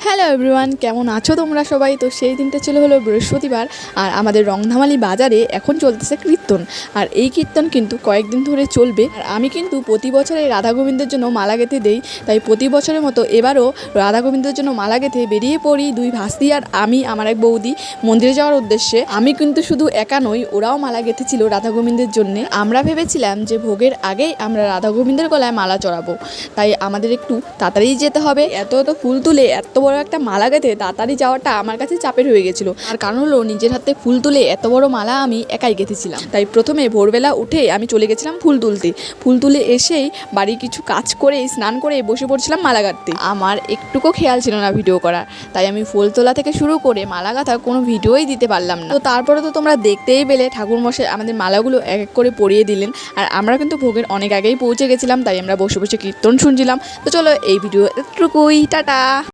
Hello everyone, কেমন আছো তোমরা সবাই? তো সেই দিনটা ছিল হলো বৃহস্পতিবার, আর আমাদের রংধামালি বাজারে এখন চলতেছে কীর্তন। আর এই কীর্তন কিন্তু কয়েকদিন ধরে চলবে। আর আমি কিন্তু প্রতি বছরে রাধা গোবিন্দের জন্য মালা গেঁথে দেই, তাই প্রতি বছরের মতো এবারও রাধা গোবিন্দের জন্য মালা গেঁথে বেরিয়ে পড়ি দুই ভাস্তি আর আমি, আমার এক বৌদি, মন্দিরে যাওয়ার উদ্দেশ্যে। আমি কিন্তু শুধু একা নই, ওরাও মালা গেঁথেছিল রাধা গোবিন্দের জন্যে। আমরা ভেবেছিলাম যে ভোগের আগেই আমরা রাধা গোবিন্দের গলায় মালা চড়াবো, তাই আমাদের একটু তাড়াতাড়ি যেতে হবে। এত ফুল তুলে এত বড় একটা মালা গেঁথে তাড়াতাড়ি যাওয়াটা আমার কাছে চাপের হয়ে গেছিলো। আর কারণ হলো, নিজের হাতে ফুল তুলে এত বড় মালা আমি একাই গেঁথেছিলাম। তাই প্রথমে ভোরবেলা উঠে আমি চলে গেছিলাম ফুল তুলতে। ফুল তুলে এসেই বাড়ির কিছু কাজ করে স্নান করে বসে পড়ছিলাম মালা গাঁথতে। আমার একটুকু খেয়াল ছিল না ভিডিও করার, তাই আমি ফুল তোলা থেকে শুরু করে মালা গাঁথা কোনো ভিডিওই দিতে পারলাম না। তো তারপরে তো তোমরা দেখতেই পেলে ঠাকুরমশাই আমাদের মালাগুলো এক এক করে পরিয়ে দিলেন। আর আমরা কিন্তু ভোগের অনেক আগেই পৌঁছে গেছিলাম, তাই আমরা বসে বসে কীর্তন শুনছিলাম। তো চলো, এই ভিডিও এতটুকুই, টাটা।